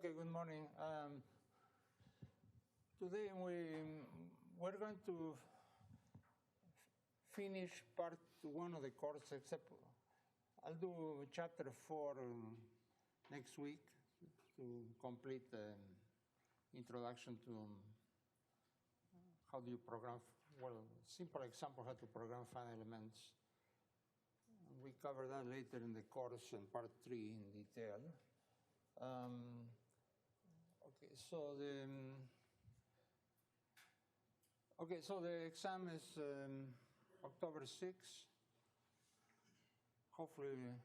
Okay, good morning. Today we're going to finish part 1 of the course, except I'll do chapter 4 next week to complete the introduction to how do you program, well, simple example how to program finite elements. We cover that later in the course in part 3 in detail. Okay, so the exam is October 6. Hopefully,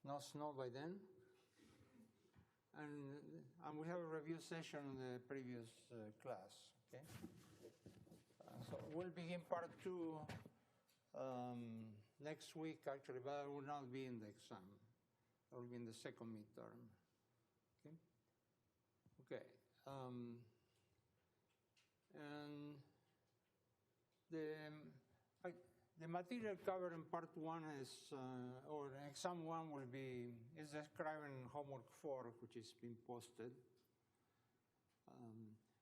no snow by then. And we have a review session in the previous class. Okay. So we'll begin part 2 next week, actually, but it will not be in the exam. It will be in the second midterm. Okay. Okay. And the material covered in part 1 is, or in exam 1 will be, is described in homework 4, which is being posted.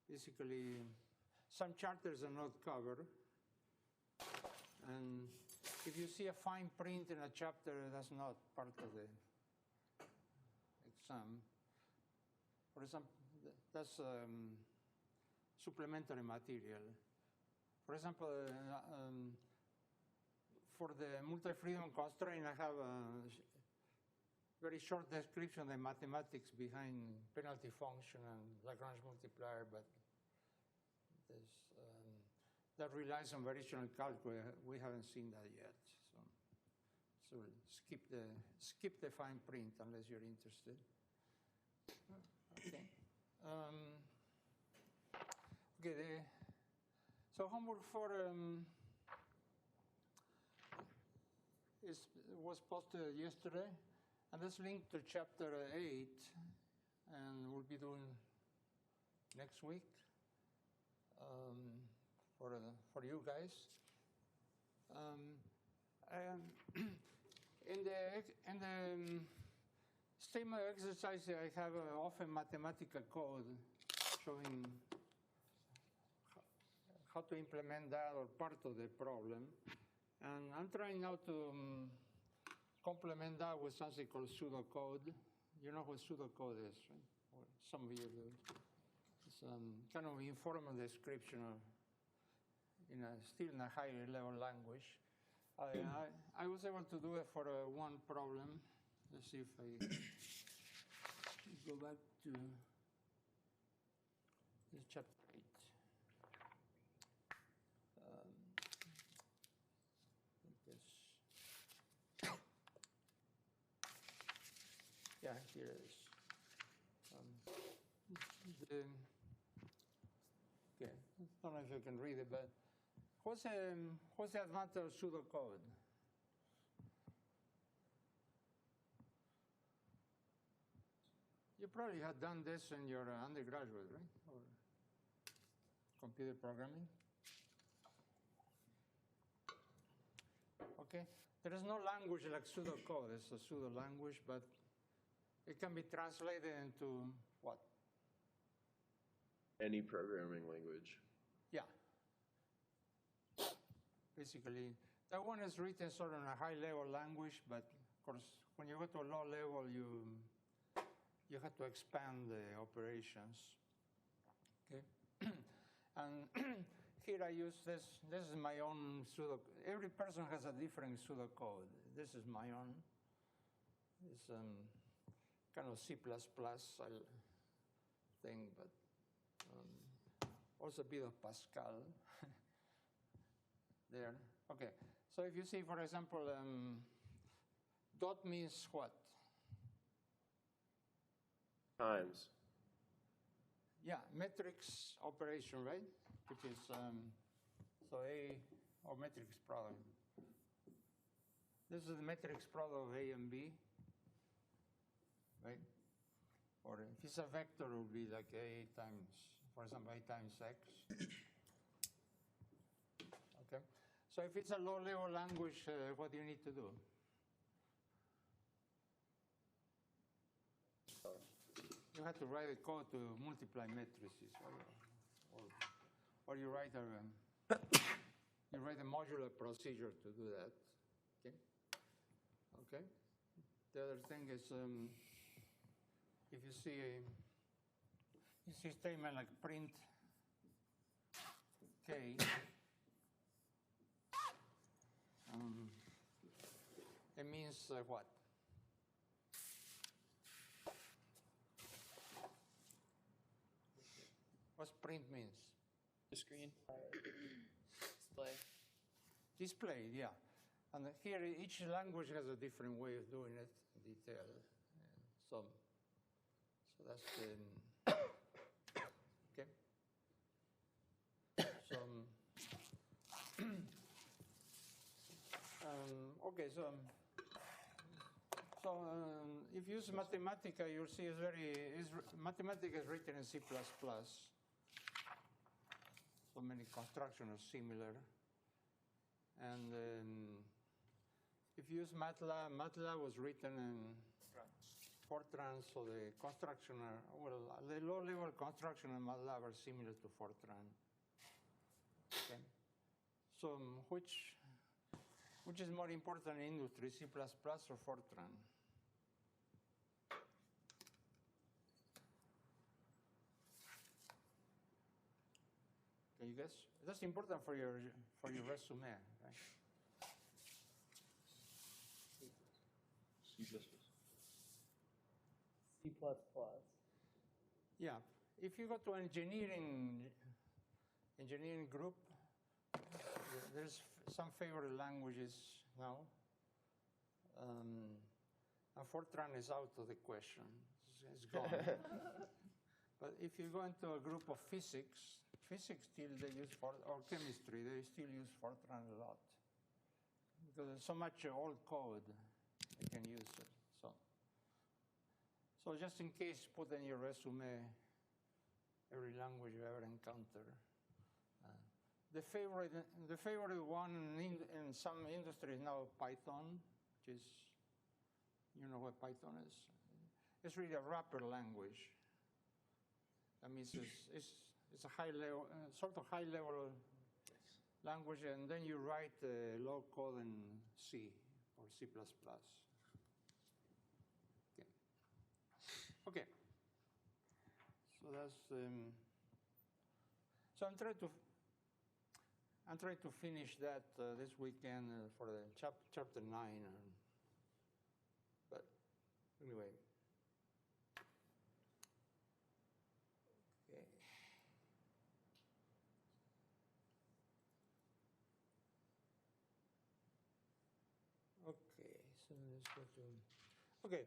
Basically, some chapters are not covered. And if you see a fine print in a chapter, that's not part of the exam. For example, that's supplementary material. For example, for the multi-freedom constraint, I have a very short description of the mathematics behind penalty function and Lagrange multiplier, but that relies on variational calculus. We haven't seen that yet, so we'll skip the fine print unless you're interested. Okay. Okay. So homework 4 was posted yesterday, and that's linked to chapter 8, and we'll be doing next week for you guys. And in the statement of exercise, I have often mathematical code showing how to implement that or part of the problem. And I'm trying now to complement that with something called pseudocode. You know what pseudocode is, right? Or some of you do. It's kind of informal description of, still in a higher level language. I was able to do it for one problem. Let's see if I go back to this chapter 8. This. Yeah, here it is. Okay, I don't know if you can read it, but what's the advantage of pseudocode? You probably had done this in your undergraduate, right? Or computer programming. Okay, there is no language like pseudocode. It's a pseudo language, but it can be translated into what? Any programming language. Yeah. Basically, that one is written sort of in a high-level language, but of course, when you go to a low level, you have to expand the operations. Okay. And here I use this. This is my own pseudocode. Every person has a different pseudocode. This is my own. It's kind of C++ thing, but also a bit of Pascal there. Okay. So if you see, for example, dot means what? Times. Yeah, matrix operation, right? Which is, so A, or matrix product. This is the matrix product of A and B, right? Or if it's a vector, it would be like A times, for example, A times X. Okay. So if it's a low-level language, what do you need to do? You you have to write a code to multiply matrices, or you write a modular procedure to do that. Okay. Okay. The other thing is, if you see a statement like print k, it means what? What's print means? The screen. Display. Display, yeah. And here, each language has a different way of doing it, detail. So that's okay. So, okay, so if you use Mathematica, you'll see Mathematica is written in C++. So many constructions are similar. And if you use MATLAB, MATLAB was written in Fortran, so the construction the low-level construction in MATLAB are similar to Fortran. Okay. So which is more important in industry, C++ or Fortran? Can you guess? That's important for your resume, right? C++. C++. Yeah. If you go to engineering group, there's some favorite languages now. And Fortran is out of the question. It's gone. But if you go into a group of physics still they use or chemistry, they still use Fortran a lot. Because there's so much old code, you can use it. So just in case, put in your resume every language you ever encounter. The favorite one in some industries now, Python, which is, you know what Python is? It's really a wrapper language. That means it's a high-level, sort of high-level language, and then you write low code in C or C++. Okay. Okay. So that's. So I'm trying to finish that this weekend for the chapter 9. But anyway. Okay, so let's go to. Okay,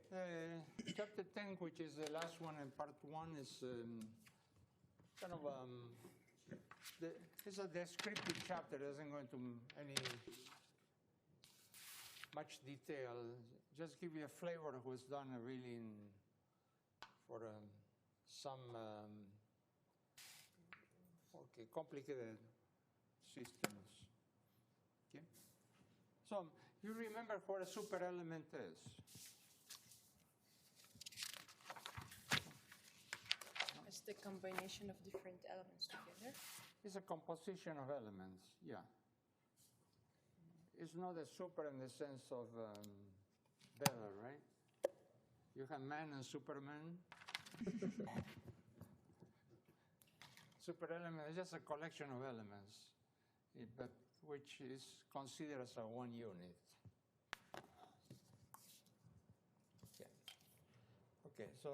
chapter 10, which is the last one in part 1, is kind of it's a descriptive chapter. It doesn't go into any much detail. Just give you a flavor of what's done really for some complicated systems. Okay, so you remember what a superelement is? It's the combination of different elements together. It's a composition of elements, yeah. It's not a super in the sense of better, right? You have man and Superman. Superelement is just a collection of elements, but which is considered as a one unit. Okay, so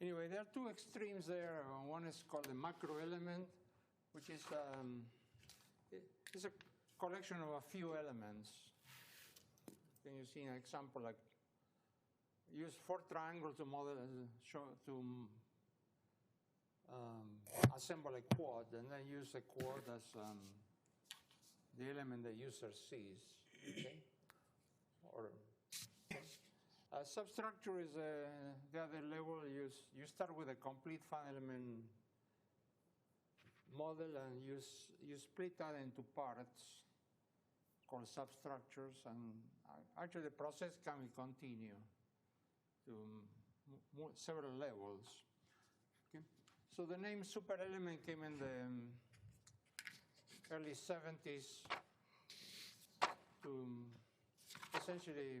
anyway, there are two extremes there. One is called the macro element, which is it's a collection of a few elements. Can you see an example like use 4 triangles to model assemble a quad, and then use a quad as the element the user sees. Okay, or substructure is the other level. You start with a complete finite element model, and you split that into parts called substructures, and actually the process can continue to several levels. Okay? So the name superelement came in the early 70s to essentially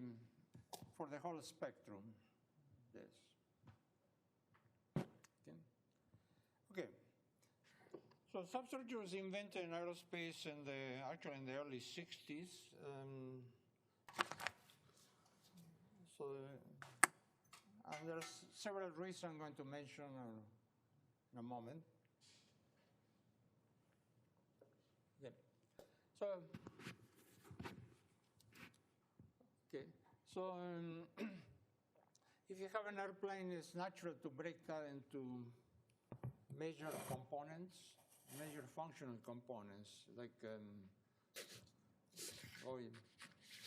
for the whole spectrum. This. Okay. Okay. So substructure was invented in aerospace actually in the early 60s. And there's several reasons I'm going to mention in a moment. Okay. So if you have an airplane, it's natural to break that into major components, major functional components. Like,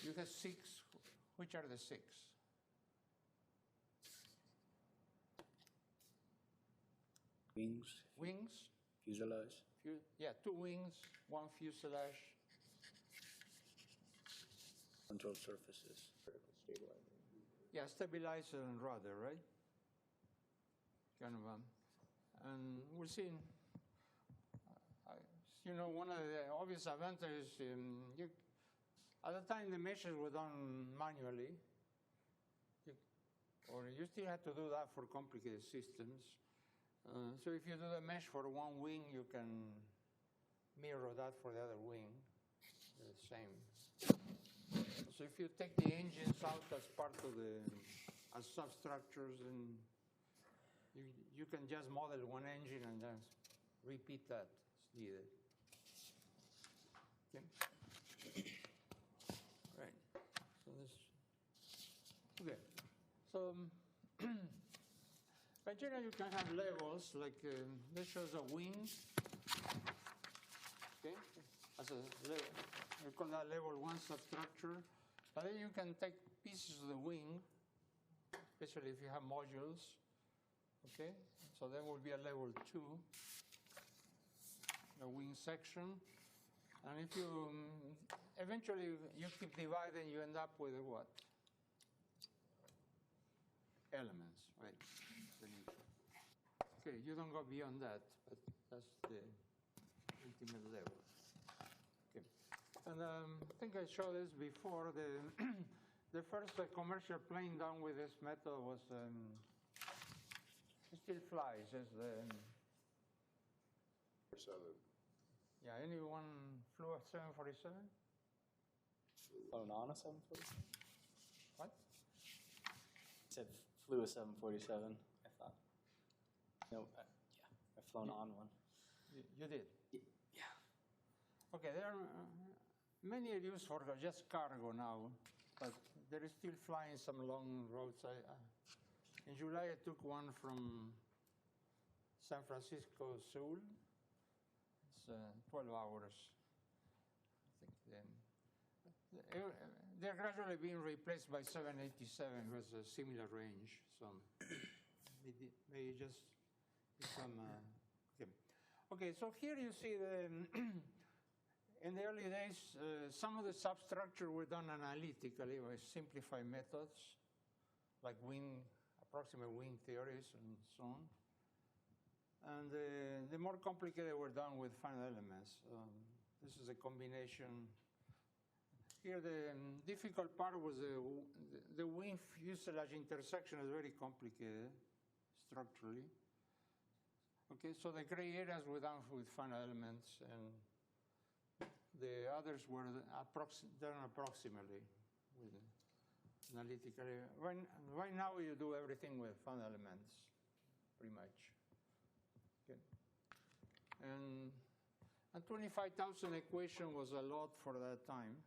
you have 6. Which are the 6? Wings. Fuselage. 2 wings, 1 fuselage. Control surfaces. Yeah, stabilizer and rudder, right? Kind of, and we'll see. One of the obvious advantages, at the time the measures were done manually, or you still have to do that for complicated systems. So if you do the mesh for 1 wing, you can mirror that for the other wing, the same. So if you take the engines out as part of as substructures, and you can just model 1 engine and then repeat that as needed. Okay. Right. So okay. So in general, you can have levels like this shows a wing. Okay. As a level, you call that level 1 substructure. But then you can take pieces of the wing, especially if you have modules. Okay, so then will be a level 2, a wing section. And if you eventually you keep dividing, you end up with what? Elements, right? Okay, you don't go beyond that, but that's the ultimate level. And I think I showed this before. The first commercial plane done with this method was, it still flies. It's the, 7. yeah, anyone flew a 747? Flown on a 747? What? I said flew a 747, I thought. No, yeah, I've flown on one. You did? Yeah. Okay, there are many are used for just cargo now, but there is still flying some long routes. In July, I took one from San Francisco, Seoul. It's 12 hours. I think they're gradually being replaced by 787 with a similar range. So may just become. Okay, so here you see in the early days, some of the substructure were done analytically by simplified methods, like approximate wing theories and so on. And the more complicated were done with finite elements. This is a combination. Here the difficult part was the wing fuselage intersection is very complicated structurally. Okay, so the gray areas were done with finite elements, and the others were done approximately with analytically. Right now you do everything with finite elements, pretty much. Okay. And 25,000 equation was a lot for that time.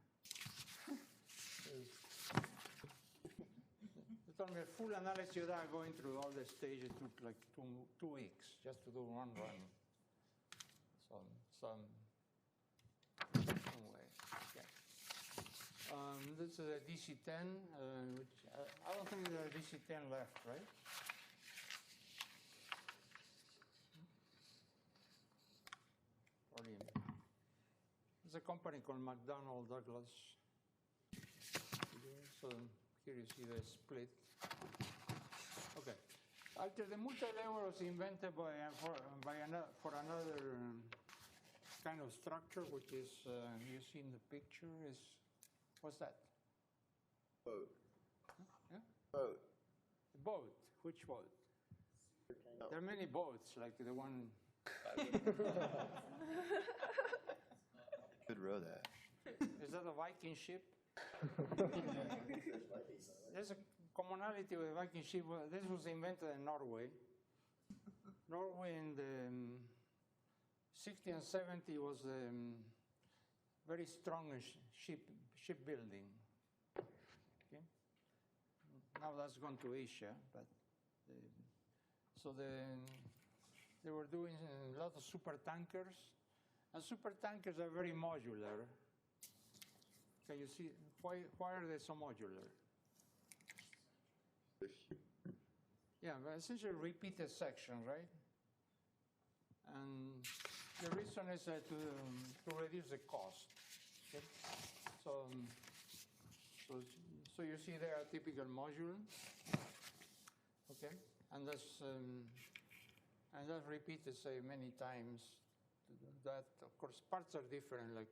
You told me a full analysis of that, going through all the stages took like 2 weeks just to do one run. Some way. Okay. This is a DC-10, which I don't think there's a DC-10 left, right? There's a company called McDonnell Douglas. So here you see the split. Okay. After the multi-level was invented for another kind of structure, which is, you see in the picture, is, what's that? Boat. Yeah? Boat. Boat. Which boat? No. There are many boats, like the one. Could row that. Is that a Viking ship? There's a commonality with Viking ship. This was invented in Norway. Norway in the 60 and 70 was very strong in shipbuilding. Okay? Now that's gone to Asia, but they were doing a lot of super tankers, and super tankers are very modular. Can you see why are they so modular? Yeah, but essentially repeated sections, right? And the reason is to reduce the cost. Okay? So you see there a typical module. Okay, and that's repeated, say, many times. That, of course, parts are different, like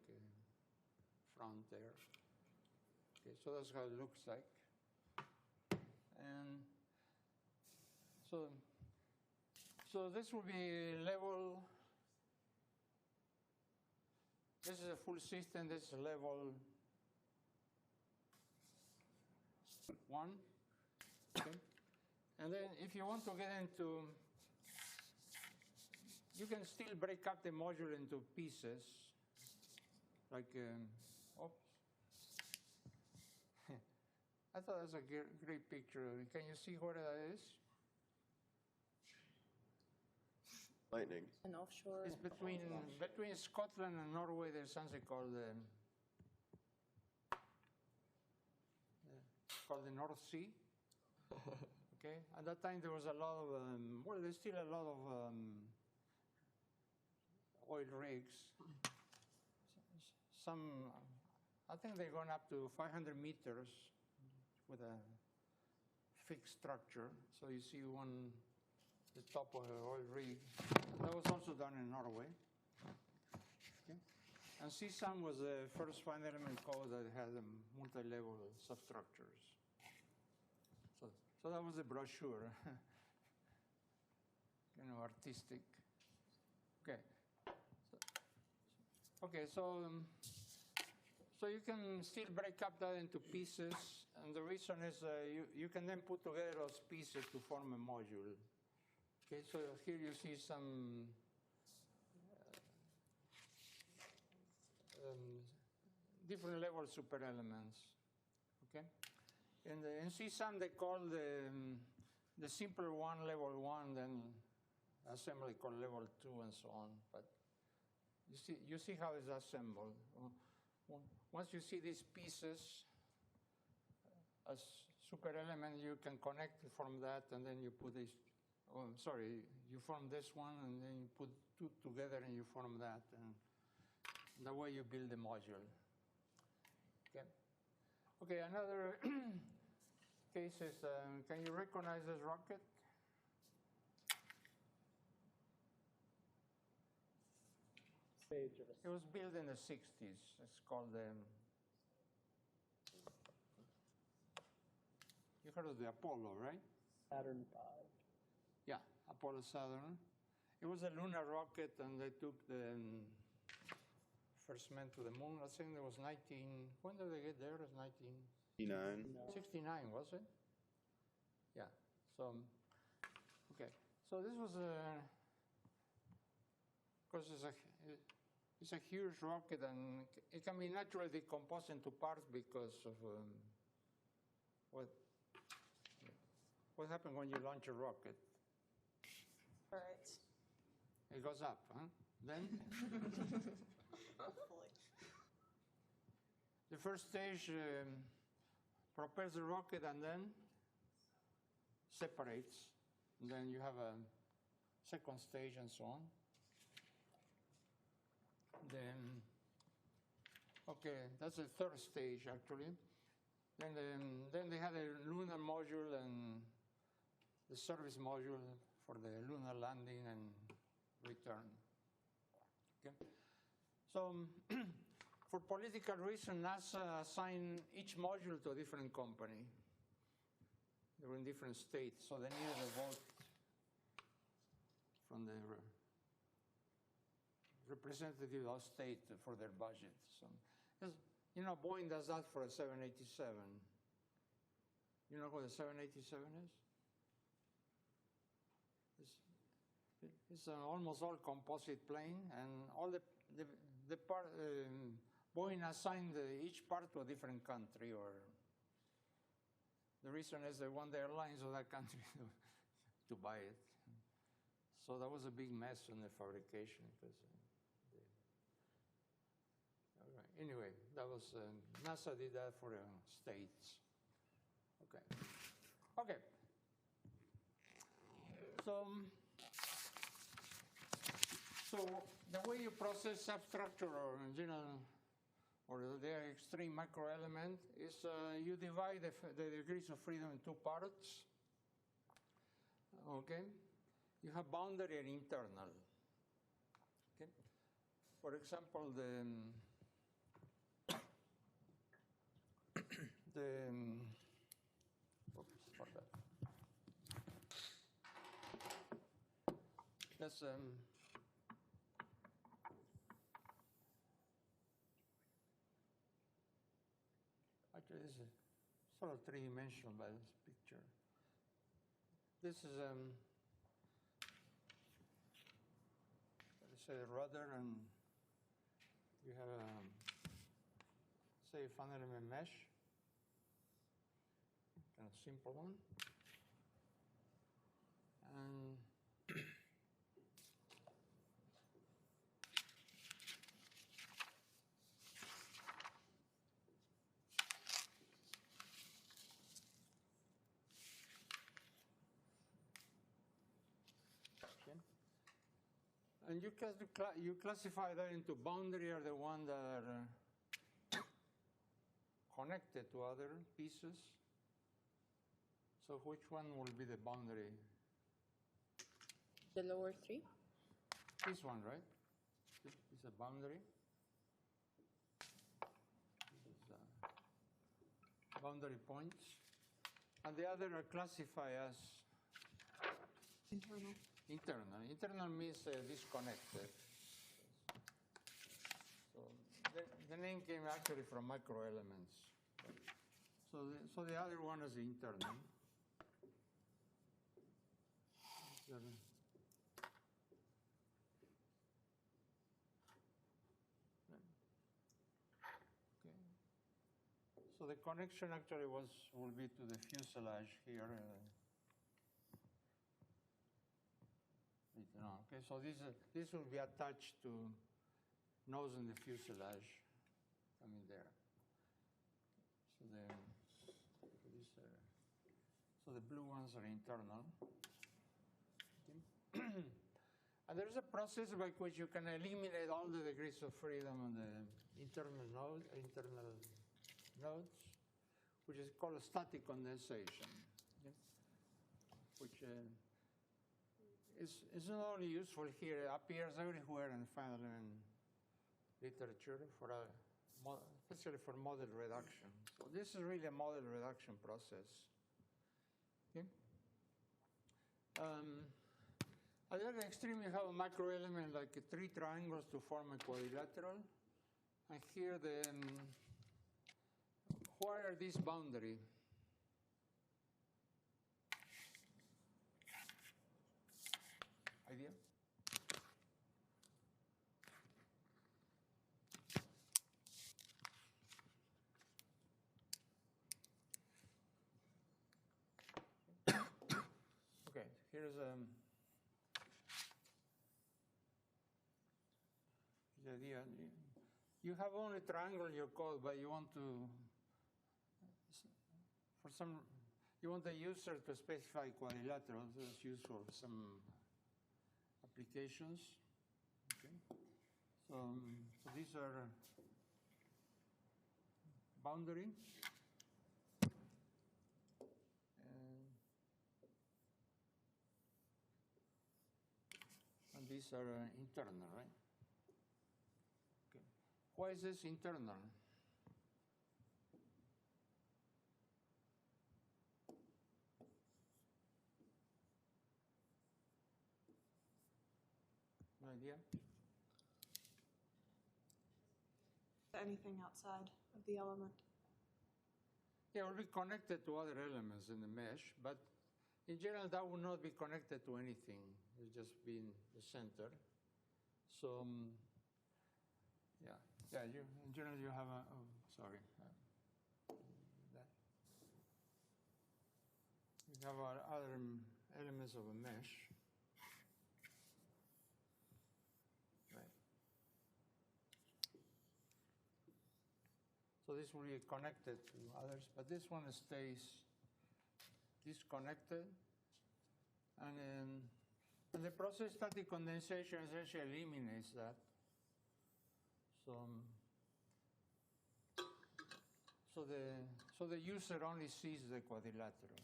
front there. Okay, so that's how it looks like. And so this will be level. This is a full system. This is level 1. Okay. And then if you want to get into, you can still break up the module into pieces, like, oops. I thought that was a great picture. Can you see where that is? Lightning. An offshore. It's between Scotland and Norway. There's something called the North Sea. Okay. At that time, there was a lot of well, there's still a lot of oil rigs. Some, I think they're going up to 500 meters with a fixed structure. So you see the top of the oil rig. That was also done in Norway. Okay. And CSAM was the first finite element code that had multi-level substructures. So that was the brochure, artistic. Okay. So you can still break up that into pieces, and the reason is you can then put together those pieces to form a module. Okay, so here you see some different level superelements. Okay, in CSAM they call the simpler one level 1, then assembly called level 2, and so on. But you see how it's assembled. Once you see these pieces as superelement, you can connect from that, and then you put this. Oh, I'm sorry, you form this one, and then you put two together, and you form that, and the way you build the module. Okay. Okay. Another case is, can you recognize this rocket? It was built in the 60s. It's called you heard of the Apollo, right? Saturn V. Yeah, Apollo Saturn. It was a lunar rocket, and they took the first man to the moon. I think it was when did they get there? It was 1969, was it? Yeah. So, okay. So this was of course, it's a huge rocket, and it can be naturally decomposed into parts because of what happens when you launch a rocket. All right. It goes up, huh? Then Hopefully. the first stage propels the rocket and then separates. And then you have a second stage and so on. Then, okay, that's the third stage actually. Then they had a lunar module, and the service module for the lunar landing and return. Okay. So for political reasons, NASA assigned each module to a different company. They were in different states, so they needed a vote from the representative of state for their budget. So, you know, Boeing does that for a 787. You know what a 787 is? It's an almost all composite plane, and all the part, Boeing assigned each part to a different country, or the reason is they want the airlines of that country to buy it. So that was a big mess in the fabrication. Because, anyway, that was NASA did that for the states. Okay. Okay. So the way you process substructure or the extreme microelement is you divide the degrees of freedom in two parts. Okay. You have boundary and internal. Okay. For example, that's actually this is sort of three-dimensional by this picture. This is let's say a rudder, and you have say a fun element mesh, kind of simple one, and and you classify that into boundary are the ones that are connected to other pieces. So which one will be the boundary? The lower three? This one, right? This is a boundary. This is boundary points. And the other are classified as Internal. internal. Internal means disconnected. So the name came actually from microelements. So the other one is internal. Okay. So the connection actually will be to the fuselage here. Okay, so this will be attached to nose in the fuselage. I mean there. So the blue ones are internal. Okay. And there's a process by which you can eliminate all the degrees of freedom on the internal nodes, which is called static condensation, okay? Which is not only useful here, it appears everywhere in finite element literature, especially for model reduction. So this is really a model reduction process. Okay? At the other extreme, you have a microelement like three triangles to form a quadrilateral. And here, where are these boundaries? Idea? Okay, here's the idea. You have only triangle in your code, but you want you want the user to specify quadrilaterals. That's useful for some applications. Okay. So these are boundary. these are internal, right? Okay. Why is this internal? No idea? Anything outside of the element. Yeah, it will be connected to other elements in the mesh, but in general, that will not be connected to anything. It will just be in the center. So, yeah, in general, you have that. You have other elements of a mesh. Right. So this will be connected to others, but this one stays disconnected. And the process static condensation essentially eliminates that. So the user only sees the quadrilateral.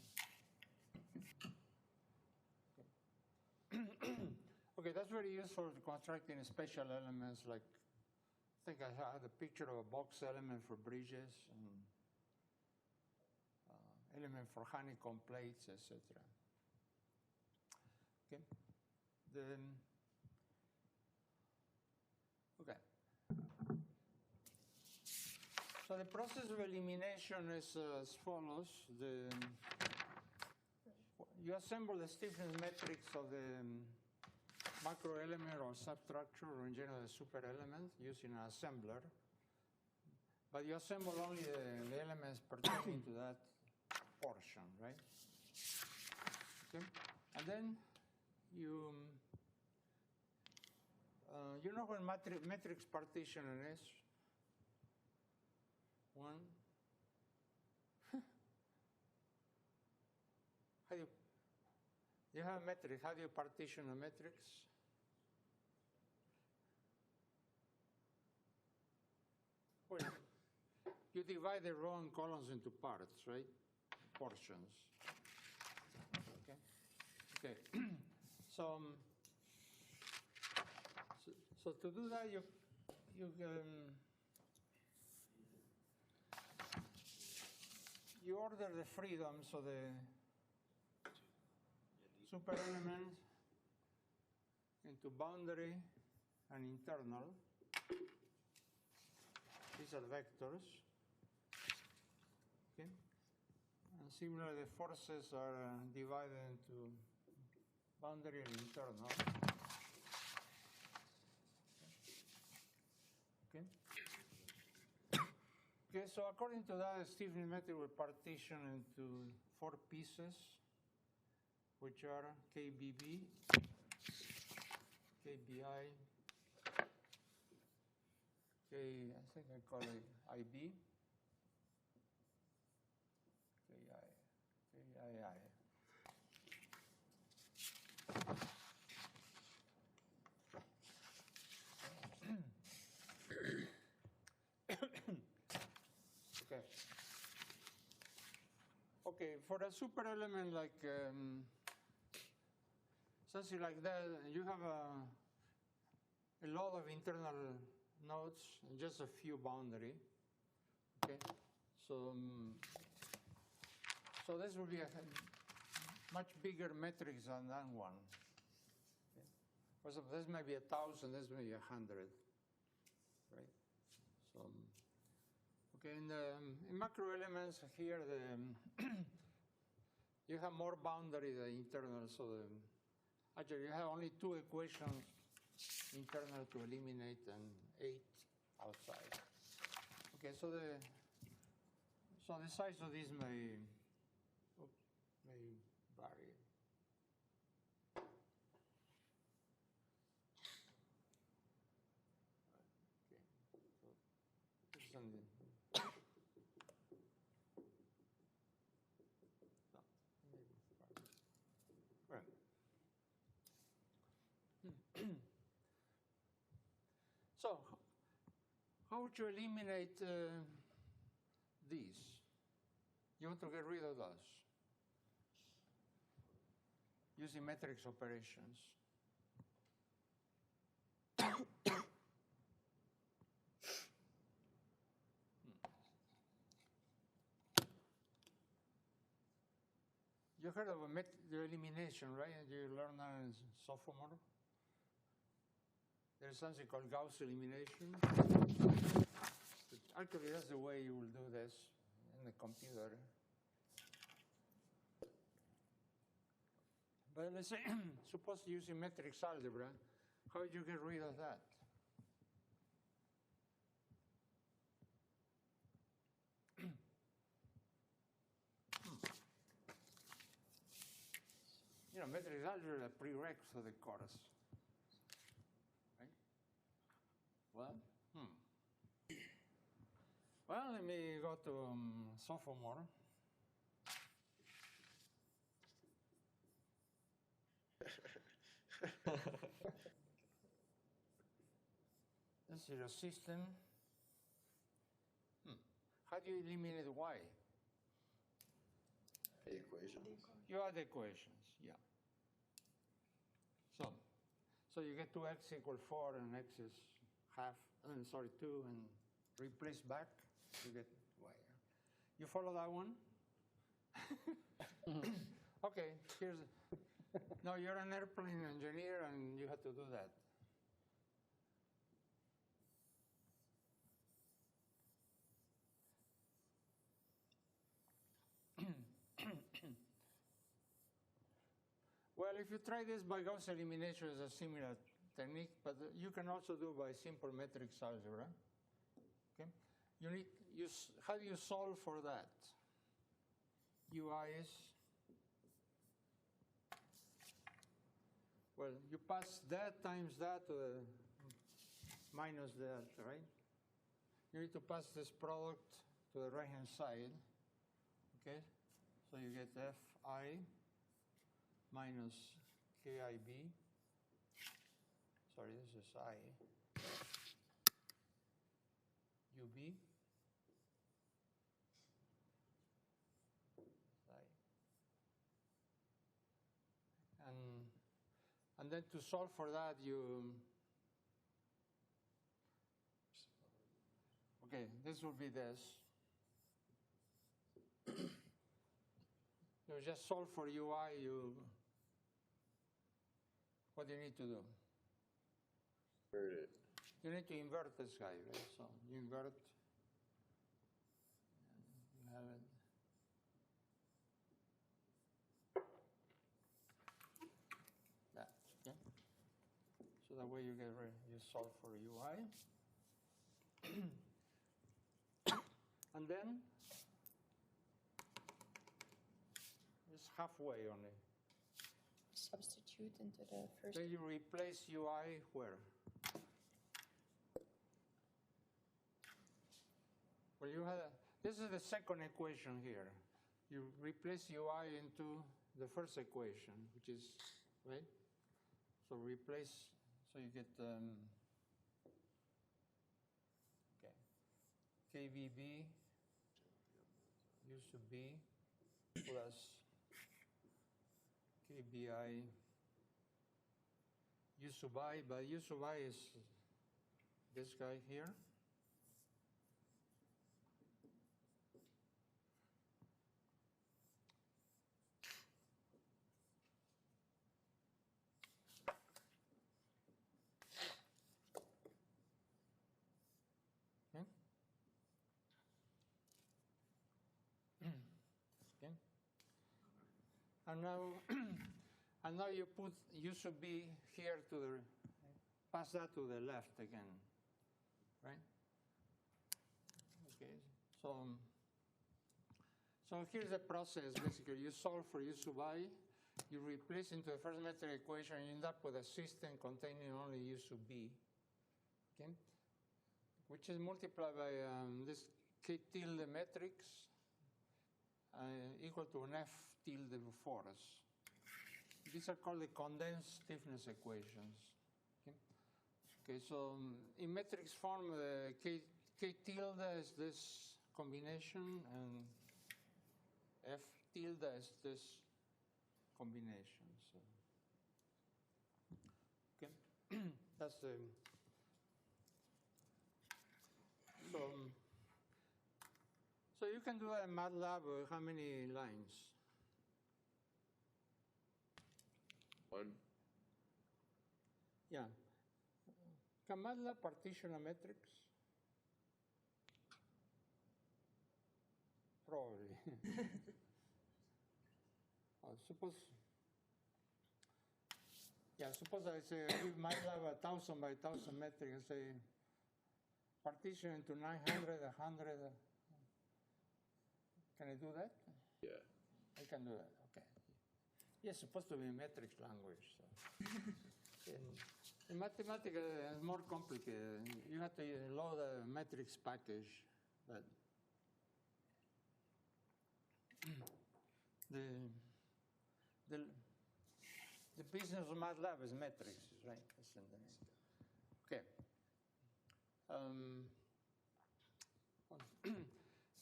Okay, that's very useful for constructing special elements like, I think I had a picture of a box element for bridges and element for honeycomb plates, etc. Okay. Okay. So the process of elimination is as follows. You assemble the stiffness metrics of the macro element or substructure, or in general, a super element, using an assembler. But you assemble only the elements pertaining to that portion, right? Okay. And then you know what matrix partitioning is? One. How do you have a matrix? How do you partition a matrix? Well, you divide the row and columns into parts, right? Portions. Okay. Okay. So to do that, you order the freedom, so the super element into boundary and internal. These are vectors. Okay. And similarly, the forces are divided into boundary and internal. Okay. Okay, so according to that, the stiffness metric will partition into 4 pieces, which are KBB, KBI, I think I call it IB, KII. Okay. Okay, for a super element like something like that, you have a lot of internal nodes and just a few boundary. Okay, so this will be a much bigger matrix than that one. Okay. For example, this may be 1,000, this may be 100, right? So, okay, in macro elements here, you have more boundary than internal, so actually you have only 2 equations internal to eliminate and 8 outside. Okay, so the size of these may vary. Okay, so this is only. Right. So, how would you eliminate these? You want to get rid of those using matrix operations. You heard of the elimination, right? You learned that in sophomore. There's something called Gaussian elimination. Actually, that's the way you will do this in the computer. But let's say, suppose using matrix algebra, how would you get rid of that? You know, matrix algebra is a prerequisite for the course. Right? Well, Well, let me go to sophomore. This is a system. How do you eliminate y? The equations. You add equations, yeah. So you get 2x equal 4 and x is half, 2, and replace back, you get y. You follow that one? Okay, now you're an airplane engineer and you have to do that. Well, if you try this by Gaussian elimination, it's a similar technique, but you can also do by simple matrix algebra. Okay, how do you solve for that? UI is, well, you pass that times that to the minus that, right? You need to pass this product to the right-hand side. Okay, so you get Fi minus KIB. Sorry, this is I. UB. And then to solve for that, okay, this will be this. You just solve for UI, what do you need to do? Invert it. You need to invert this guy, right? So you invert, you have it. That, okay? So that way you solve for UI. And then it's halfway only. Substitute into the first. Then you replace UI where? Well, this is the second equation here. You replace UI into the first equation, which is, right? So replace, so you get, okay, KVB used to be plus KBI used to buy, but used to buy is this guy here. Okay. Okay. And now you put used to be here to the, pass that to the left again, right? Okay, so here's the process. Basically, you solve for used to buy, you replace into the first metric equation, you end up with a system containing only used to be, okay? Which is multiplied by this K tilde matrix equal to an F tilde force. These are called the condensed stiffness equations. Okay, so in matrix form, the K tilde is this combination, and F tilde is this combination. So, okay, that's the So you can do that in MATLAB. How many lines? One. Yeah. Can MATLAB partition a matrix? Probably. Suppose I say I give MATLAB 1,000 by 1,000 metric. I say partition into 900, 100. Can I do that? Yeah. I can do that. Okay. Yeah, it's supposed to be a matrix language. So. in mathematics, it's more complicated. You have to load a matrix package, but the business of MATLAB is matrices, right? That's in the name. Okay.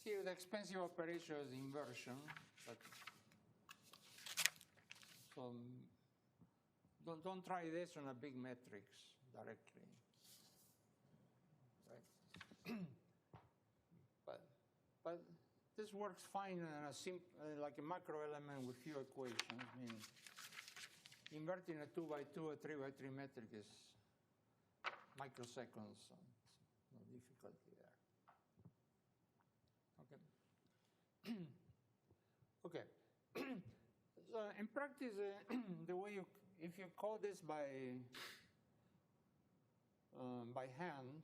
Here, the expensive operation is inversion, but so don't try this on a big matrix directly, right? but this works fine in a like a macro element with few equations. I mean, inverting a 2 by 2, a 3 by 3 metric is microseconds, so no difficulty there. Okay. So in practice, the way if you code this by hand,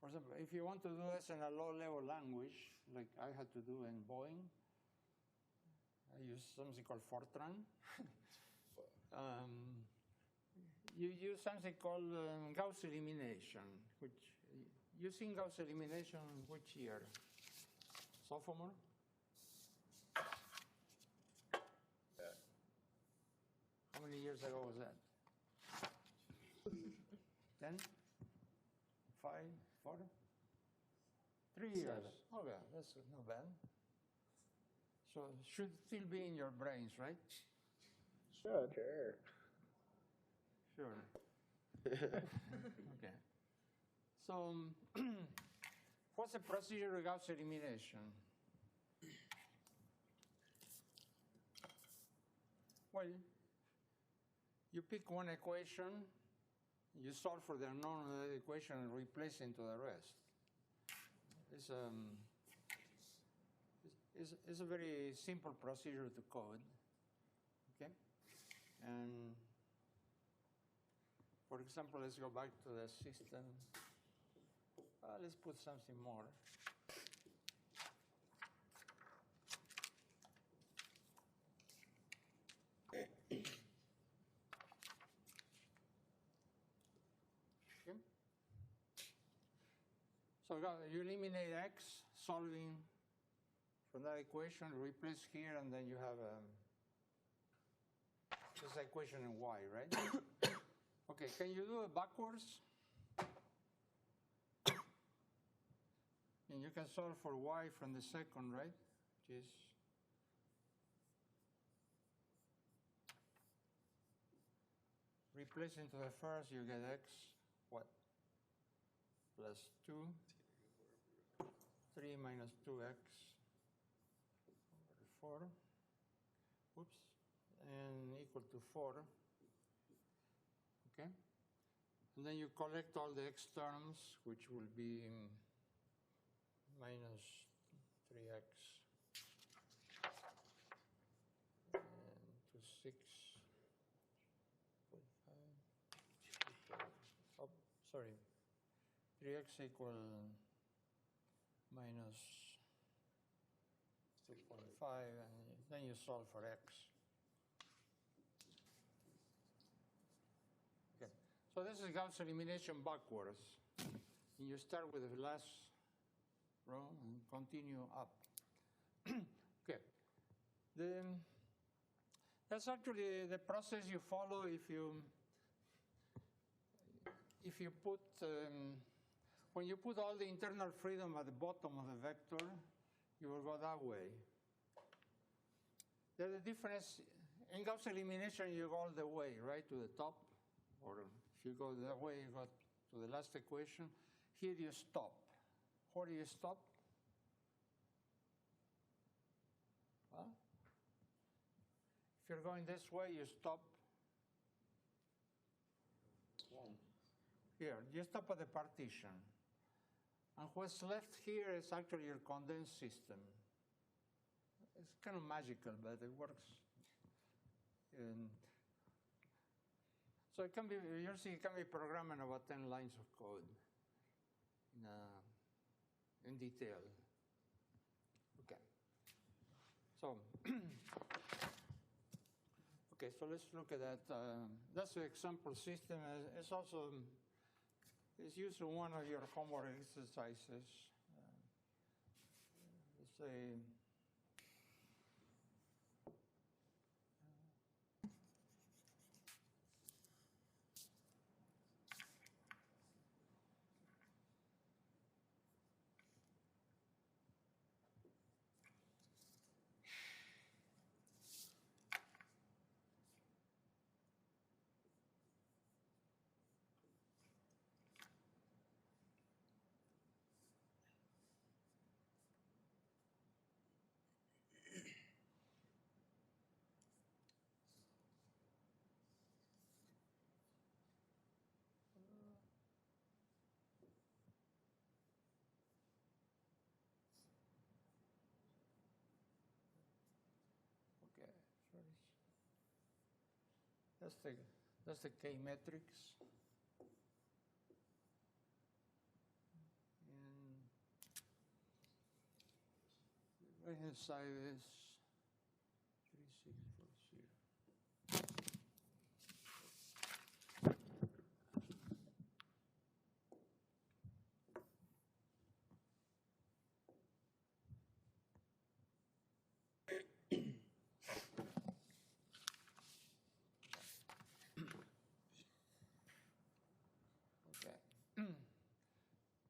for example, if you want to do this in a low-level language, like I had to do in Boeing, I use something called Fortran. You use something called Gauss elimination, which using Gauss elimination which year? Sophomore? Yeah. How many years ago was that? 10? 5? 4? 3 years. 7. Okay, that's not bad. So it should still be in your brains, right? Sure. Sure. Okay. So what's the procedure of Gauss elimination? Well, you pick one equation, you solve for the unknown of that equation and replace into the rest. It's a very simple procedure to code, okay? And for example, let's go back to the system. Let's put something more. Okay. So you eliminate x, solving from that equation, replace here, and then you have this equation in y, right? Okay, can you do it backwards? And you can solve for y from the second, right? Which is replace into the first, you get x, what? Plus 2, 3 minus 2x over 4, whoops, and equal to 4. Okay? And then you collect all the x terms, which will be minus 3x and to 6. Oh, sorry. 3x equal minus 2.5, and then you solve for x. Okay. So this is Gauss elimination backwards. And you start with the last row and continue up. Okay. That's actually the process you follow if you put when you put all the internal freedom at the bottom of the vector, you will go that way. The difference in Gauss elimination, you go all the way, right, to the top, or if you go that way, you go to the last equation. here you stop. Where do you stop? Well, if you're going this way, you stop here. You stop at the partition. And what's left here is actually your condensed system. It's kind of magical, but it works. And so it can be, usually it can be programmed in about 10 lines of code in detail. Okay. So, okay, so let's look at that. That's the example system. It's also, it's used in one of your homework exercises. Let's say, okay, that's the K matrix. And the right hand side is 3640.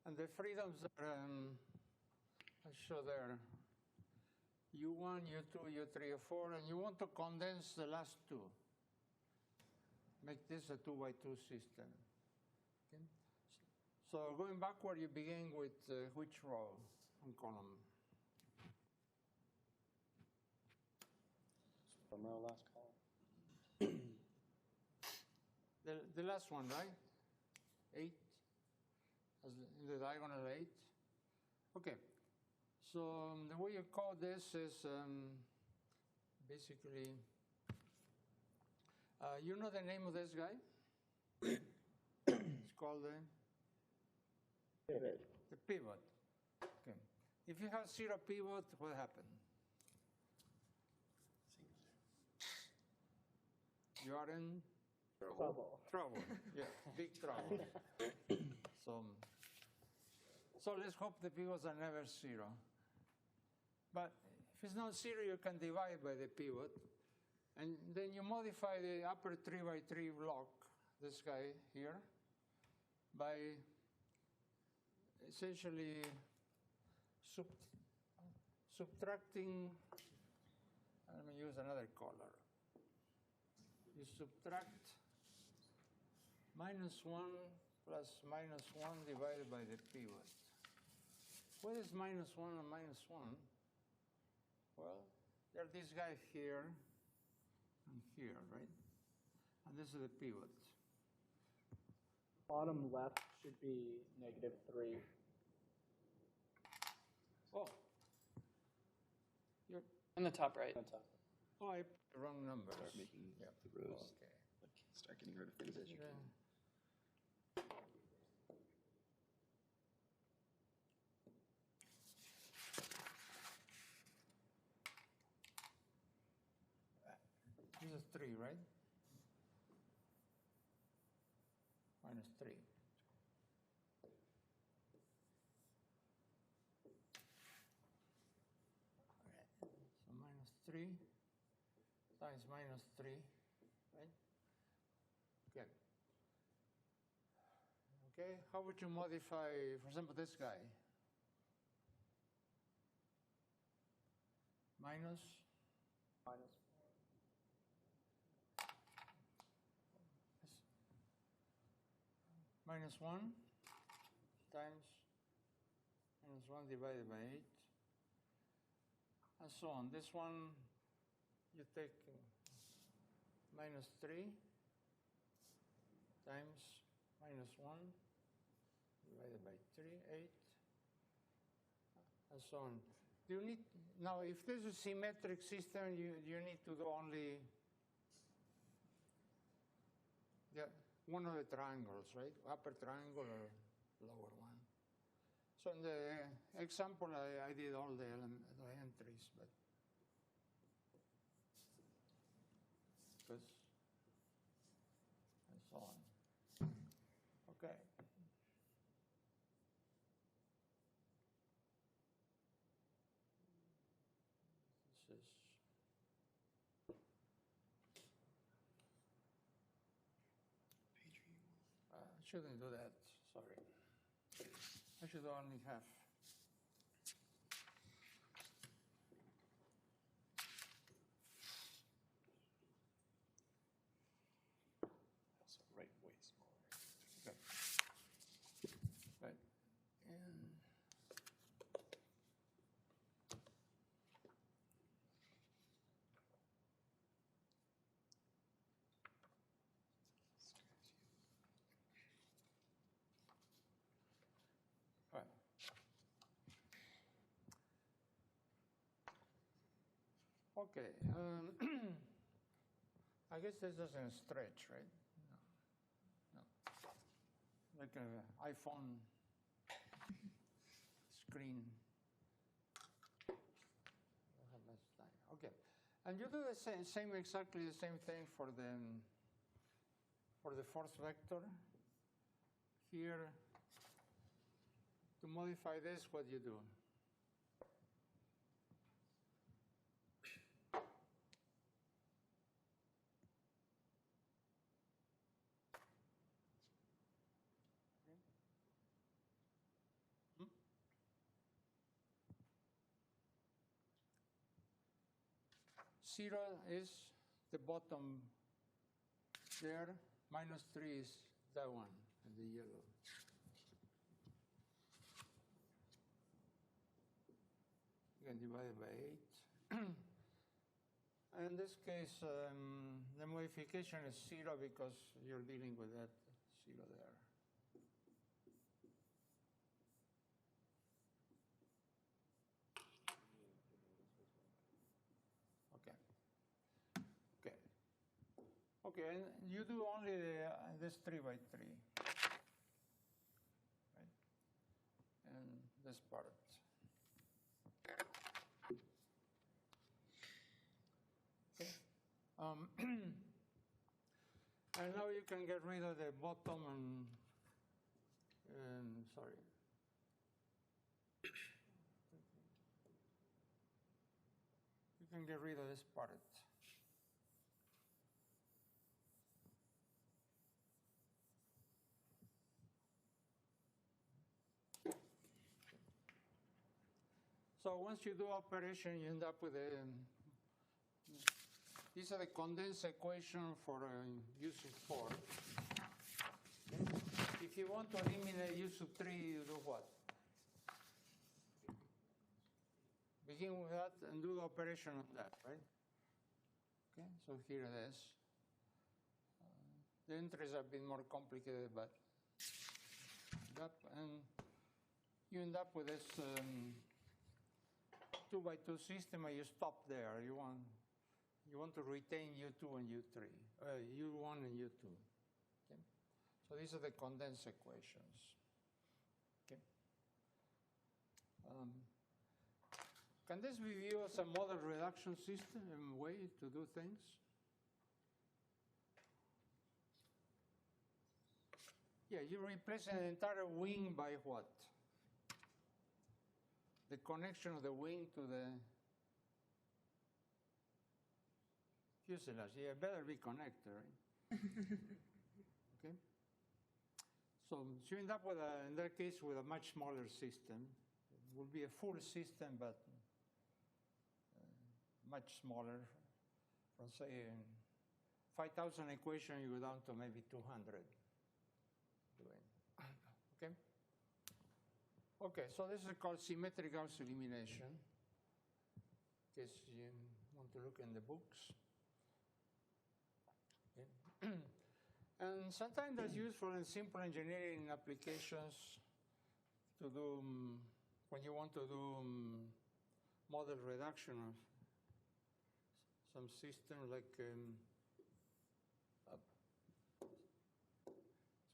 And the freedoms are, I show there, U1, U2, U3, U4, and you want to condense the last two. Make this a 2x2 system. Okay? So going backward, you begin with which row and column? From row last column. The last one, right? 8? As in the diagonal 8. Okay. So the way you code this is basically, you know the name of this guy? It's called the pivot. Okay. If you have 0 pivot, what happens? You are in Trouble. trouble. Yeah, big trouble. So let's hope the pivots are never 0. But if it's not 0, you can divide by the pivot. And then you modify the upper 3x3 block, this guy here, by essentially subtracting, let me use another color. You subtract -1 plus -1 divided by the pivot. What is -1 and -1? Well, there's this guy here and here, right? And this is the pivot. Bottom left should be -3. Oh, you're, In the top right. oh, I put the wrong number. Start making Yeah. the rows. Okay. Start getting rid of things as you Yeah. can. This is 3, right? -3. Okay. So -3 times -3, right? Okay. Okay, how would you modify, for example, this guy? Minus? -1 times minus 1 divided by 8, and so on. This one, you take minus 3 times minus 1 divided by 3, 8, and so on. You need, now, if this is a symmetric system, you need to do only one of the triangles, right? Upper triangle or lower one. So in the example, I did all the entries, but because and so on. Okay. This is shouldn't do that. Sorry. I should only have. Also write way smaller. Okay. Right. And right. Okay. I guess this doesn't stretch, right? No. Like an iPhone screen. Don't have much time. Okay. And you do the same, exactly the same thing for the force vector. Here, to modify this, what you do? Zero is the bottom there, minus 3 is that one, the yellow. You can divide it by 8. In this case, the modification is 0 because you're dealing with that 0 there. Okay, and you do only this 3 by 3, right? And this part. Okay. And now you can get rid of the bottom and sorry. You can get rid of this part. So once you do operation, you end up with these are the condensed equation for U sub 4. If you want to eliminate U sub 3, you do what? Begin with that and do the operation on that, right? Okay, so here it is. The entries have been more complicated, but and you end up with this 2 by 2 system, and you stop there. You want to retain U2 and U3, U1 and U2. Okay? So these are the condensed equations. Okay. Can this be viewed as a model reduction system way to do things? Yeah, you replace an entire wing by what? The connection of the wing to the fuselage. Yeah, better be connected, right? Okay. So you end up with, in that case, with a much smaller system. It will be a full system, but much smaller. From say 5,000 equation, you go down to maybe 200. Okay. Okay, so this is called symmetric Gauss elimination. In case you want to look in the books. Okay. And sometimes that's useful in simple engineering applications to do, when you want to do model reduction of some system, like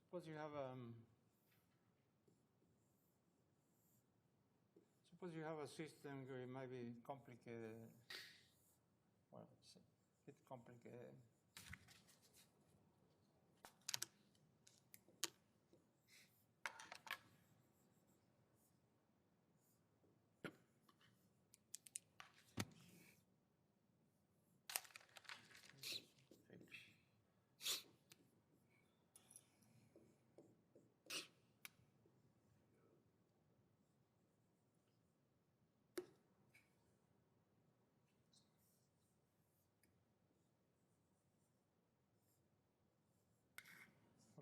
suppose you have a system where it might be complicated. Well, it's a bit complicated.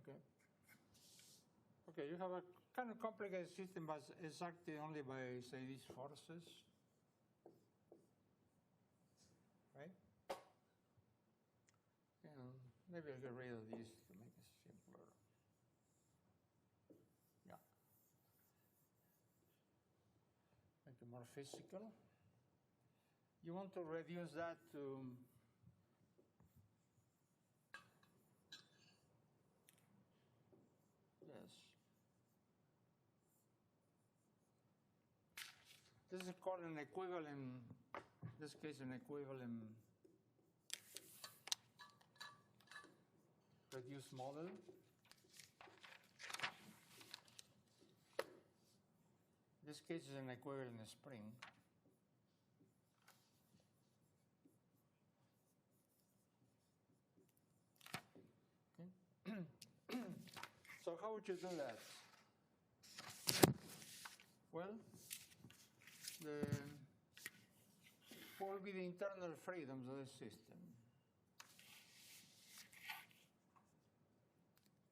Okay. Okay, you have a kind of complicated system, but it's acted only by, say, these forces. Right? And maybe I'll get rid of these to make it simpler. Yeah. Make it more physical. You want to reduce that to yes. This is called an equivalent, in this case, an equivalent reduced model. This case is an equivalent spring. Okay. So how would you do that? Well, what will be the internal freedoms of the system?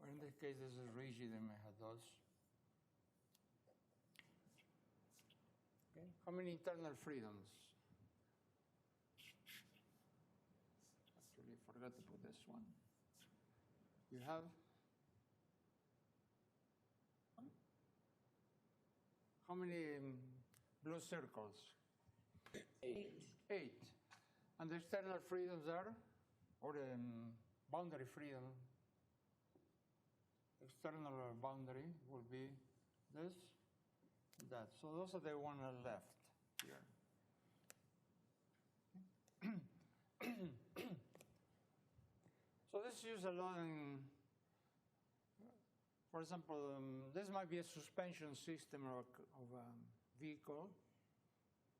Or in this case, this is rigid and those. Okay. How many internal freedoms? Actually, I forgot to put this one. You have how many blue circles? 8. 8. And the external freedoms are, or the boundary freedom, external boundary will be this, that. So those are the ones left here. So this is used a lot in, for example, this might be a suspension system of a vehicle.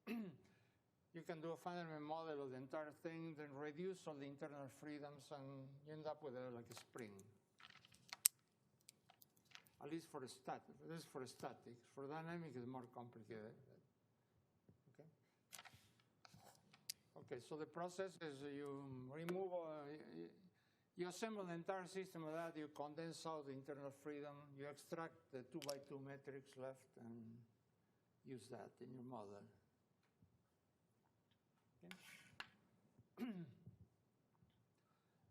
You can do a finite model of the entire thing, then reduce all the internal freedoms, and you end up with like a spring. At least for a static. This is for a static. For dynamic, it's more complicated. Okay. Okay. So the process is you remove. You assemble the entire system of that. You condense out the internal freedom. You extract the 2x2 matrix left, and use that in your model. Okay.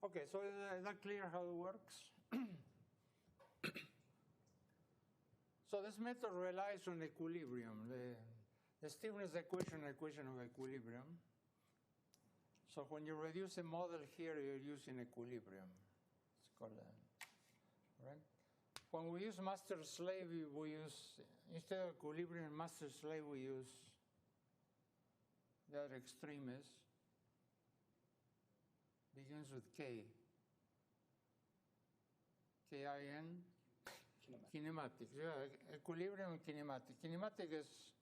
Okay. So is that clear how it works? So this method relies on equilibrium, the stiffness equation of equilibrium. So when you reduce a model here, you're using equilibrium. It's called right? When we use master-slave, we use, instead of equilibrium, master-slave, we use the other extreme is, begins with K. K-I-N. Kinematics, yeah, equilibrium and kinematic. Kinematic is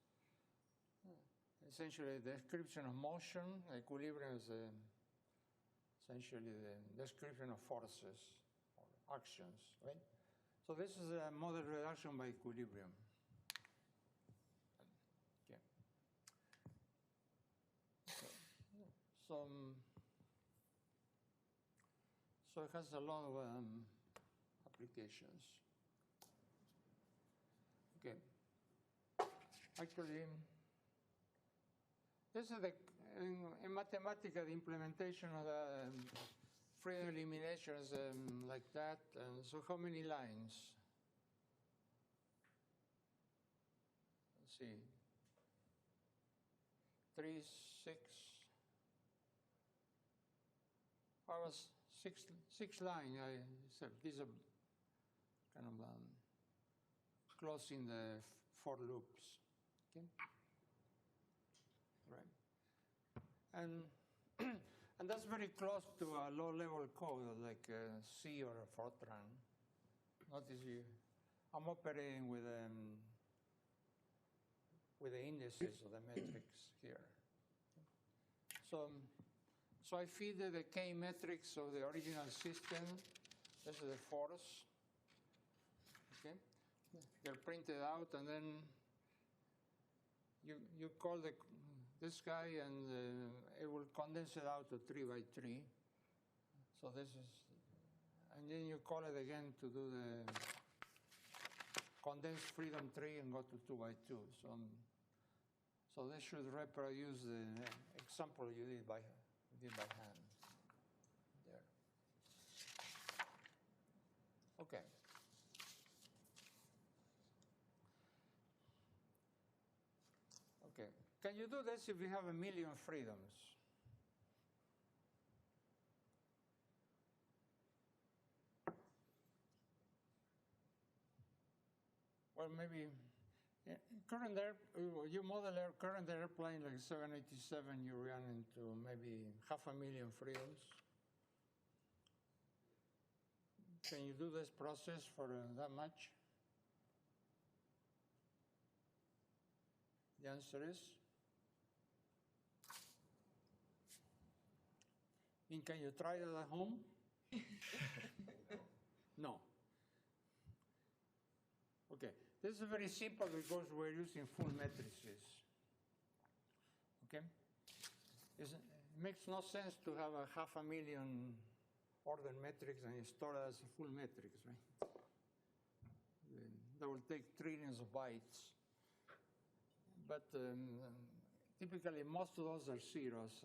essentially the description of motion. Equilibrium is essentially the description of forces or actions, right? So this is a model reduction by equilibrium. Okay. So it has a lot of applications. Okay. Actually, this is in mathematics, the implementation of the freedom eliminations like that. And so how many lines? Let's see. 3, 6. I was six lines. I said these are kind of closing the for loops. Okay. Right. And and that's very close to a low-level code like C or Fortran. Notice I'm operating with the indices of the metrics here. So I feed the K metrics of the original system. This is the force. Okay, they're printed out, and then you call this guy, and it will condense it out to 3 by 3. So this is, and then you call it again to do the condense freedom 3 and go to 2 by 2. So this should reproduce the example you did by hand. There. Okay. Okay. Can you do this if you have 1,000,000 freedoms? Well, maybe you model a current airplane like 787, you run into maybe 500,000 freedoms. Can you do this process for that much? The answer is? Can you try it at home? No. Okay. This is very simple because we're using full matrices. Okay? It makes no sense to have a 500,000 order matrix and you store it as a full matrix, right? That will take trillions of bytes. But typically, most of those are zeros,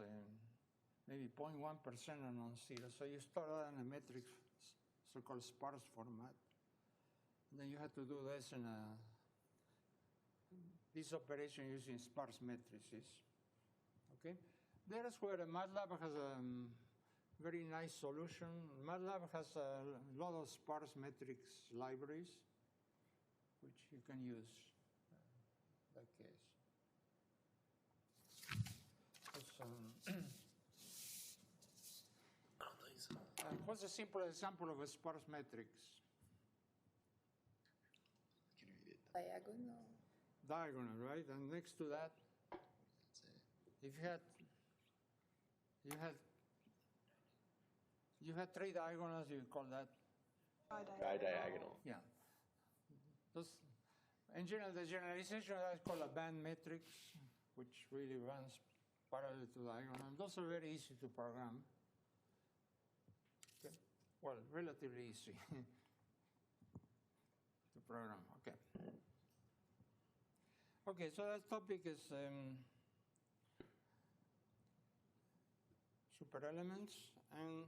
maybe 0.1% are non-zero. So you store that in a matrix, so-called sparse format. And then you have to do this in this operation using sparse matrices. Okay, there's where MATLAB has a very nice solution. MATLAB has a lot of sparse matrix libraries, which you can use in that case. What's a simple example of a sparse matrix? Diagonal. Diagonal, right? And next to that, if you had 3 diagonals, you call that Tri-diagonal. yeah. In general, the generalization of that is called a band matrix, which really runs parallel to diagonal. And those are very easy to program. Okay. Well, relatively easy to program. Okay. Okay, so that topic is superelements, and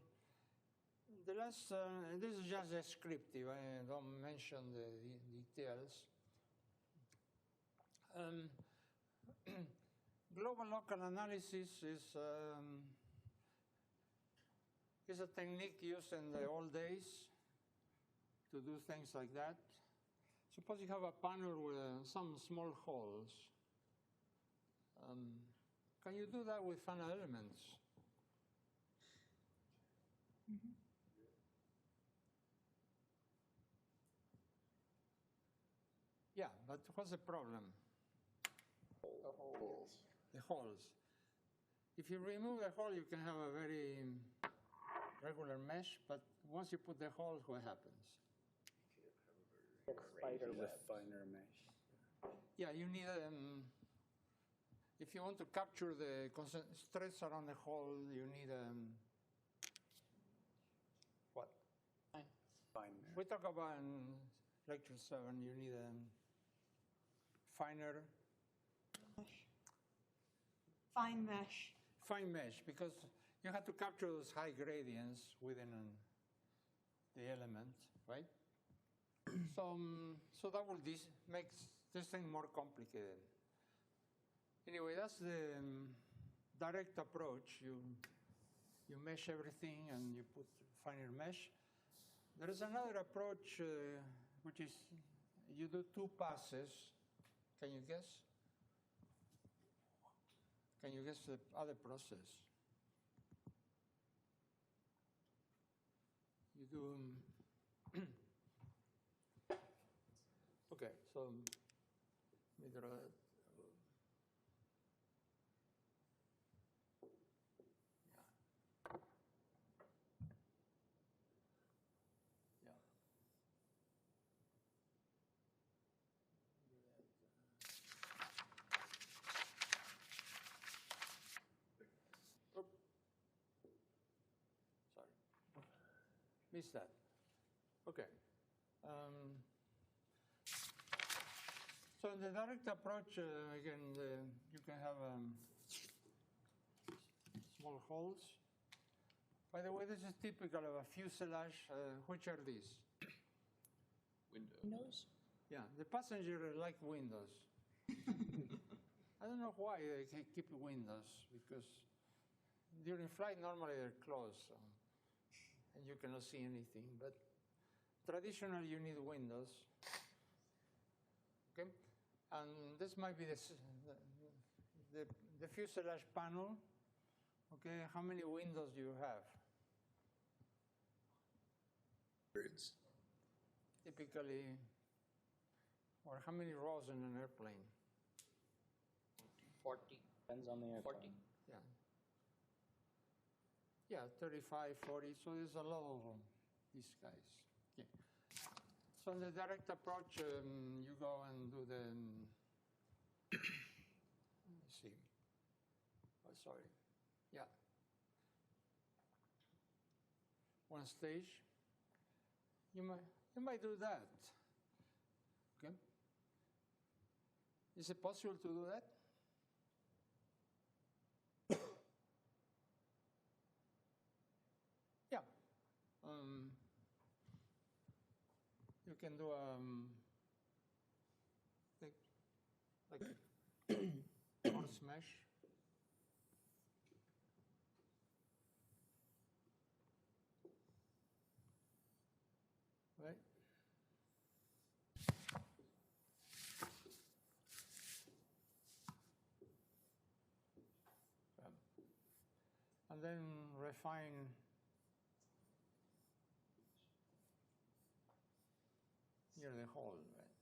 the last. This is just descriptive. I don't mention the details. Global local analysis is a technique used in the old days to do things like that. Suppose you have a panel with some small holes. Can you do that with finite elements? Mm-hmm. Yeah, but what's the problem? The holes. The holes. If you remove the hole, you can have a very regular mesh, but once you put the holes, what happens? Spider web. A finer mesh. Yeah, you need, if you want to capture the stress around the hole, you need, what? Finer. We talk about in lecture 7, you need a finer Fine mesh. Fine mesh, because you have to capture those high gradients within the element, right? So that will makes this thing more complicated. Anyway, that's the direct approach. You mesh everything and you put finer mesh. There is another approach, which is you do 2 passes. Can you guess? Can you guess the other process? You do. Okay, so let me draw it. Missed that. Okay. So in the direct approach, again, you can have small holes. By the way, this is typical of a fuselage. Which are these? Windows? Yeah, the passenger like windows. I don't know why they keep windows, because during flight normally they're closed. So, and you cannot see anything. But traditionally, you need windows. Okay, and this might be the fuselage panel. Okay, how many windows do you have? Birds. Typically, or how many rows in an airplane? 40. Depends on the airplane. 40. Yeah. Yeah, 35, 40, so there's a lot of these guys. Okay. So in the direct approach, you go and do the, let's see, oh, sorry, yeah. One stage, you might do that, okay? Is it possible to do that? Yeah. You can do like coarse mesh. Right? And then refine near the hole, right?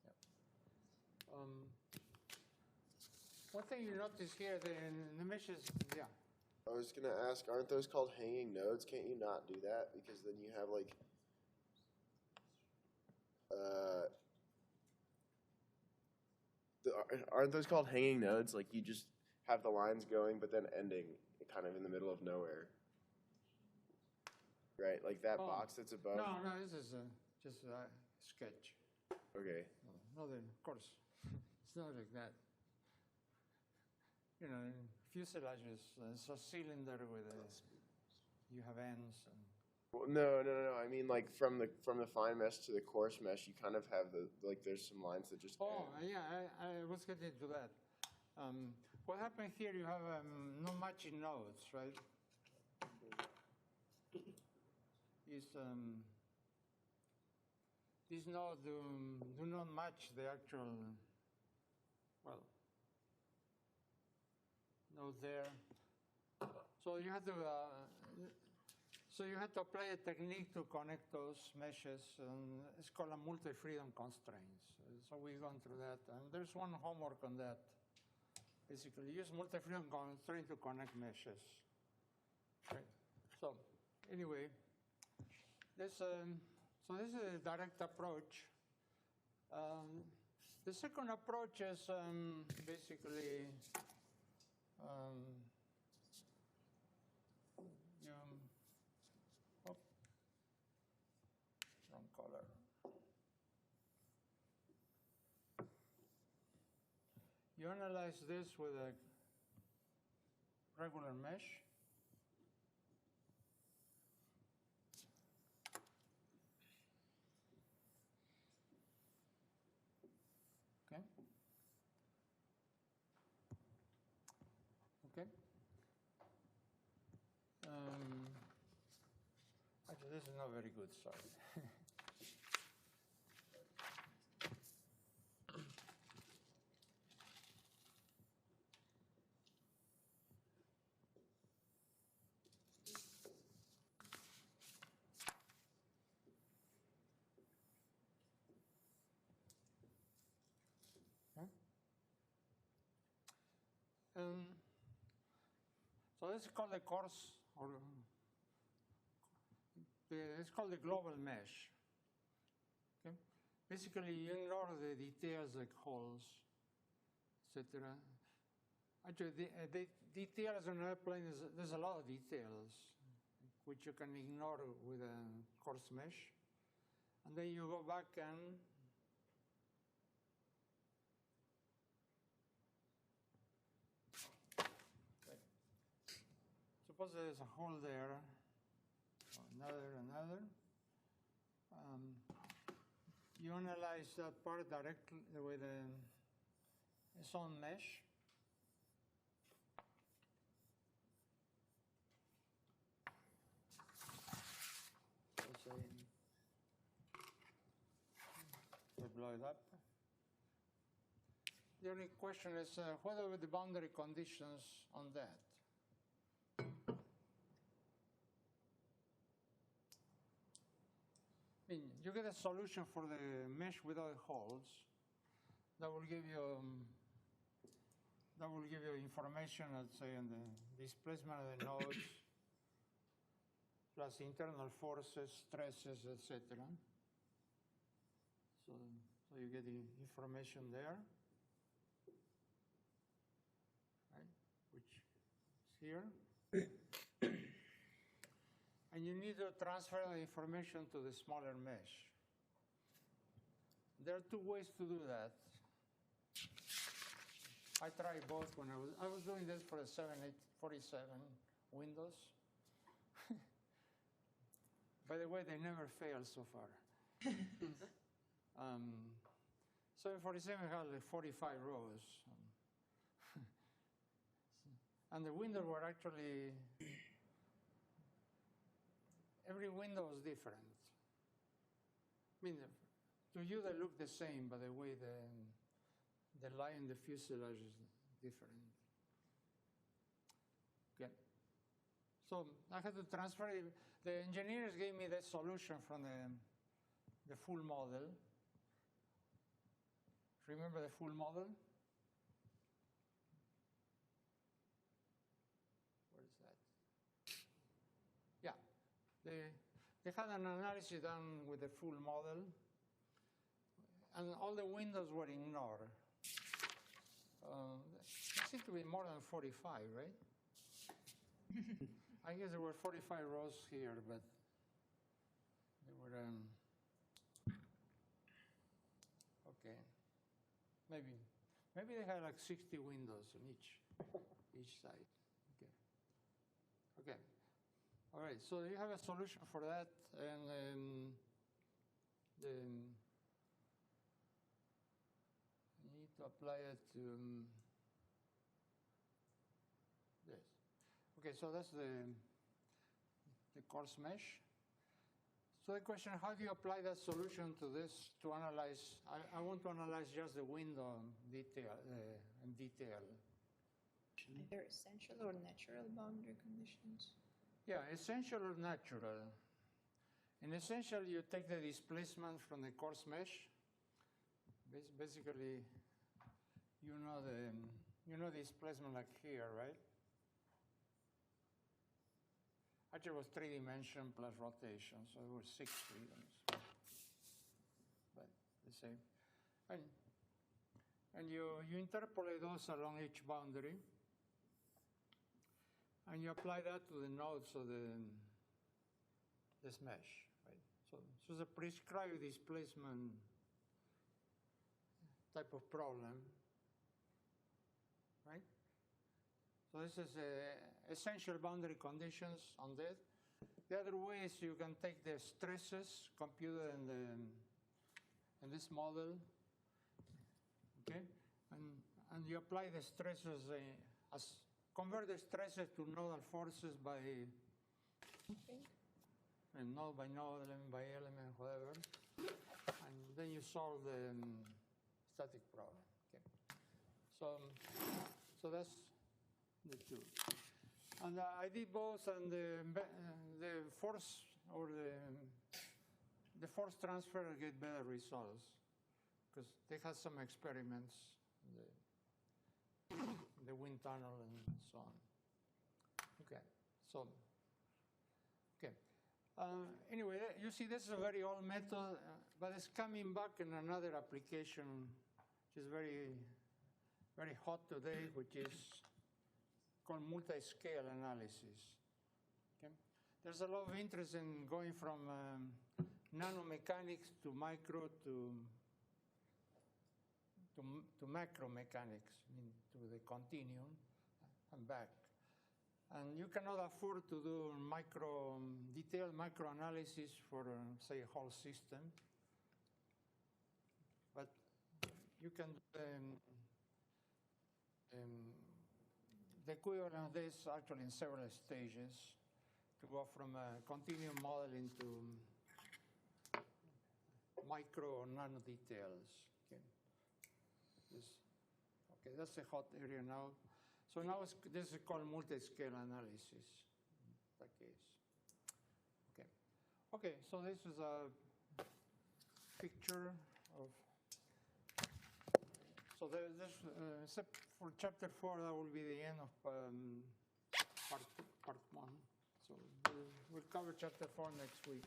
Yep. One thing you notice here, the meshes, yeah. I was going to ask, aren't those called hanging nodes? Can't you not do that? Because then you have like, aren't those called hanging nodes? Like you just have the lines going, but then ending kind of in the middle of nowhere. Right? Like that box that's above. No, this is just a sketch. Okay. No, of course, it's not like that. You know, fuselages, it's a cylinder with you have ends. And Well, no. I mean, like from the fine mesh to the coarse mesh, you kind of have there's some lines that just. end. Yeah, I was getting to that. What happened here? You have no matching nodes, right? These nodes do not match the actual, node there. So you have to apply a technique to connect those meshes, and it's called a multi-freedom constraints. So we've gone through that, and there's one homework on that. Basically, use multi-freedom constraint to connect meshes. Okay. So anyway, this is a direct approach. The second approach is basically wrong color. you analyze this with a regular mesh. Okay. Okay. Actually, this is not very good, sorry. So this is called the coarse, or it's called the global mesh. Okay? Basically, you ignore the details like holes, etc. Actually, the details on an airplane, there's a lot of details which you can ignore with a coarse mesh. And then you go back and suppose there's a hole there, another. You analyze that part directly with its own mesh. Let's blow it up. The only question is what are the boundary conditions on that? I mean, you get a solution for the mesh without holes. That will give you information, let's say, on the displacement of the nodes, plus internal forces, stresses, etc. So you get the information there, right? Which is here. And you need to transfer the information to the smaller mesh. There are two ways to do that. I tried both when I was doing this for the 7847 Windows. By the way, they never fail so far. 747 had like 45 rows. And the windows were actually, every window is different. I mean, to you they look the same, but the way the line in the fuselage is different. Okay. So I had to transfer it. The engineers gave me the solution from the full model. Remember the full model? Where is that? Yeah. They had an analysis done with the full model, and all the windows were ignored. There seemed to be more than 45, right? I guess there were 45 rows here, but they were, okay. Maybe they had like 60 windows on each side. Okay. Okay. All right. So you have a solution for that, and you need to apply it to this. Okay. So that's the coarse mesh. So the question, how do you apply that solution to this to analyze? I want to analyze just the window in detail. Either essential or natural boundary conditions. Yeah, essential or natural. In essential, you take the displacement from the coarse mesh. Basically, you know the displacement like here, right? Actually, it was 3 dimension plus rotation, so it was 6 freedoms. But the same. And you interpolate those along each boundary, and you apply that to the nodes of this mesh, right? So it's a prescribed displacement type of problem. So this is essential boundary conditions on that. The other way is you can take the stresses computed in this model, okay, and you apply the stresses convert the stresses to nodal forces by node by node, element by element, whatever, and then you solve the static problem. Okay, so that's the two. And I did both, and the force or the force transfer get better results because they had some experiments, the wind tunnel and so on. Okay, so okay. Anyway, you see, this is a very old method, but it's coming back in another application, which is very, very hot today, which is called multi-scale analysis. Okay? There's a lot of interest in going from nanomechanics to micro to macro mechanics, to the continuum and back. And you cannot afford to do detailed micro analysis for, say, a whole system. But you can do the equivalent of this actually in several stages to go from a continuum model into micro or nano details. Okay, that's a hot area now. So now this is called multi-scale analysis in that case. Okay, so this is a picture of. So except for chapter 4, that will be the end of part 1. So we'll cover chapter 4 next week.